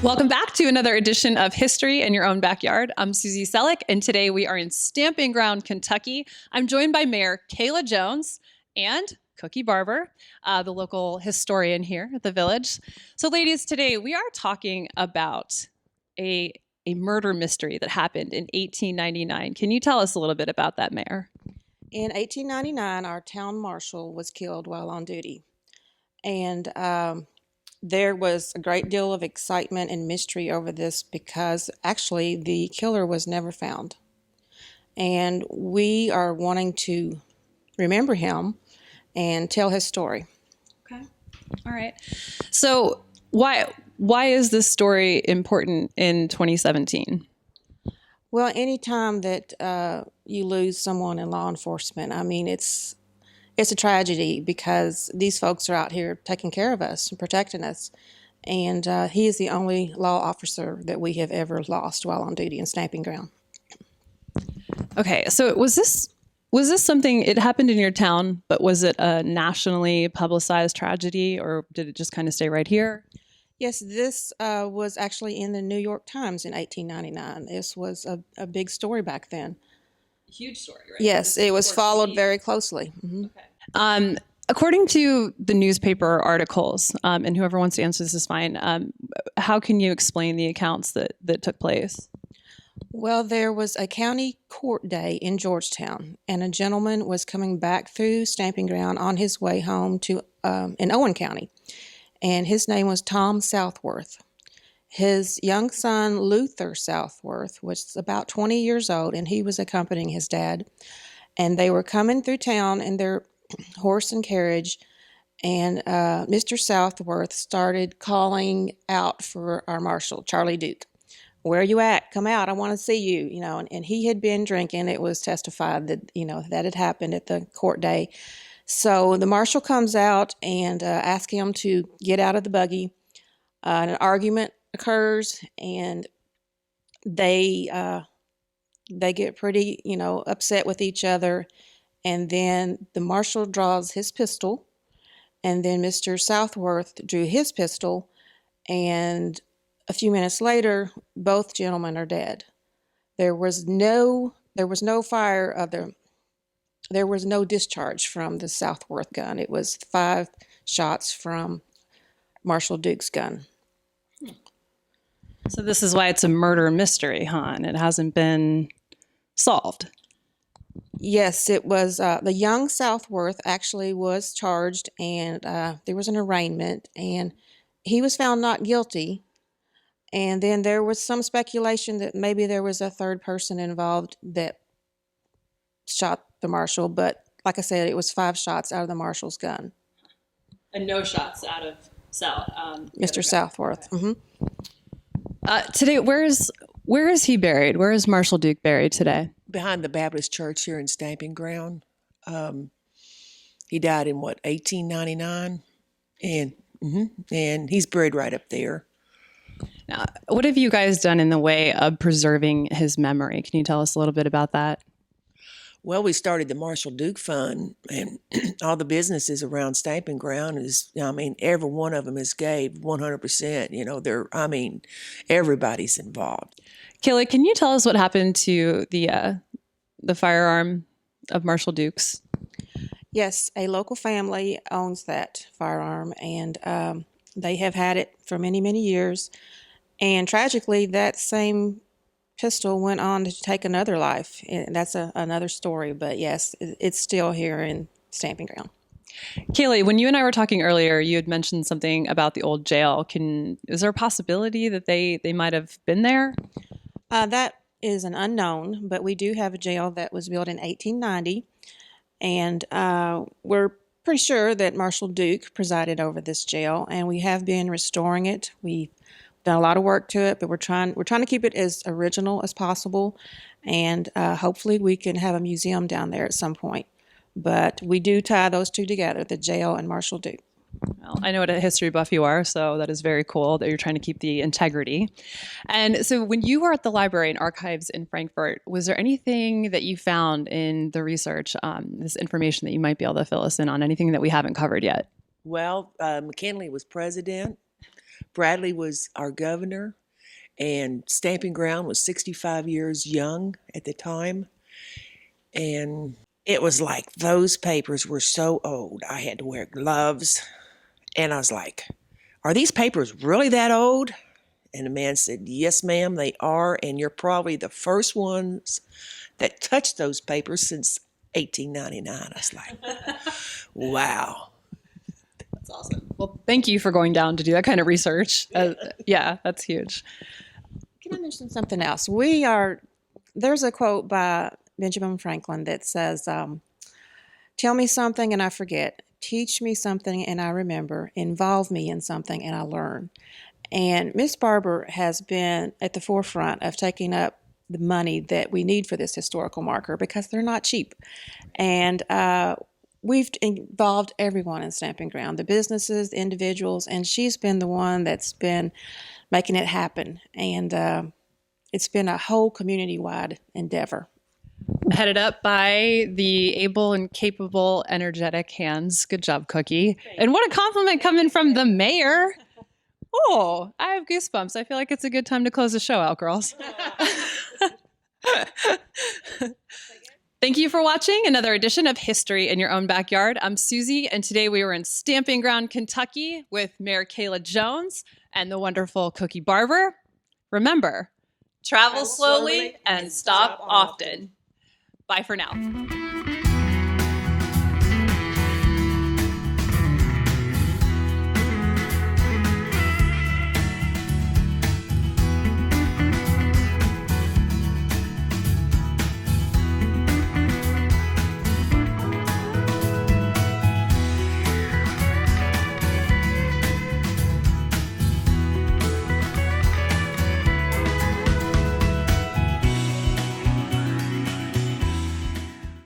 Welcome back to another edition of History in Your Own Backyard. I'm Susie Selleck, and today we are in Stamping Ground, Kentucky. I'm joined by Mayor Kayla Jones and Cookie Barber, the local historian here at the village. So ladies, today we are talking about a murder mystery that happened in 1899. Can you tell us a little bit about that, Mayor? In 1899, our town marshal was killed while on duty. And there was a great deal of excitement and mystery over this because actually the killer was never found. And we are wanting to remember him and tell his story. Okay. All right. So why is this story important in 2017? Well, anytime that you lose someone in law enforcement, I mean, it's a tragedy because these folks are out here taking care of us and protecting us. And he is the only law officer that we have ever lost while on duty in Stamping Ground. Okay, so was this something, it happened in your town, but was it a nationally publicized tragedy, or did it just kind of stay right here? Yes, this was actually in the New York Times in 1899. This was a big story back then. Huge story, right? Yes, it was followed very closely. Mm-hmm. Okay. According to the newspaper articles, and whoever wants to answer this is fine, how can you explain the accounts that took place? Well, there was a county court day in Georgetown, and a gentleman was coming back through Stamping Ground on his way home to in Owen County, and his name was Tom Southworth. His young son, Luther Southworth, was about 20 years old, and he was accompanying his dad. And they were coming through town in their horse and carriage, and Mr. Southworth started calling out for our marshal, Charlie Duke. Where are you at? Come out. I want to see you. And he had been drinking. It was testified that, that had happened at the court day. So the marshal comes out and asks him to get out of the buggy. An argument occurs, and they get pretty, upset with each other. And then the marshal draws his pistol, and then Mr. Southworth drew his pistol, and a few minutes later, both gentlemen are dead. There was no discharge from the Southworth gun. It was 5 shots from Marshal Duke's gun. So this is why it's a murder mystery, huh? And it hasn't been solved. Yes, it was. The young Southworth actually was charged, and there was an arraignment, and he was found not guilty. And then there was some speculation that maybe there was a third person involved that shot the marshal, but like I said, it was 5 shots out of the marshal's gun. And no shots out of Mr. Southworth. Okay. Today, where is he buried? Where is Marshal Duke buried today? Behind the Baptist Church here in Stamping Ground. He died in 1899, and he's buried right up there. Now, what have you guys done in the way of preserving his memory? Can you tell us a little bit about that? Well, we started the Marshall Duke Fund, and all the businesses around Stamping Ground every one of them is gave 100%. Everybody's involved. Kayla, can you tell us what happened to the firearm of Marshall Duke's? Yes, a local family owns that firearm, and they have had it for many, many years. And tragically, that same pistol went on to take another life. And that's another story. But yes, it's still here in Stamping Ground. Kaylee, when you and I were talking earlier, you had mentioned something about the old jail. Is there a possibility that they might have been there? That is an unknown, but we do have a jail that was built in 1890. And we're pretty sure that Marshal Duke presided over this jail, and we have been restoring it. We've done a lot of work to it, but we're trying to keep it as original as possible, and hopefully we can have a museum down there at some point. But we do tie those two together, the jail and Marshal Duke. Well, I know what a history buff you are, so that is very cool that you're trying to keep the integrity. And so when you were at the library and archives in Frankfort, was there anything that you found in the research, this information that you might be able to fill us in on, anything that we haven't covered yet? Well, McKinley was president. Bradley was our governor, and Stamping Ground was 65 years young at the time. And it was like those papers were so old. I had to wear gloves. And I was like, are these papers really that old? And the man said, yes, ma'am, they are. And you're probably the first ones that touched those papers since 1899. I was like, wow. That's awesome. Well, thank you for going down to do that kind of research. Yeah, that's huge. Can I mention something else? There's a quote by Benjamin Franklin that says, tell me something and I forget. Teach me something and I remember. Involve me in something and I learn. And Miss Barber has been at the forefront of taking up the money that we need for this historical marker because they're not cheap. And we've involved everyone in Stamping Ground, the businesses, the individuals, and she's been the one that's been making it happen. And it's been a whole community-wide endeavor. Headed up by the able and capable, energetic hands. Good job, Cookie. And what a compliment coming from the mayor. Oh, I have goosebumps. I feel like it's a good time to close the show out, girls. Thank you for watching another edition of History in Your Own Backyard. I'm Susie, and today we were in Stamping Ground, Kentucky with Mayor Kayla Jones and the wonderful Cookie Barber. Remember, travel slowly and stop often. Bye for now.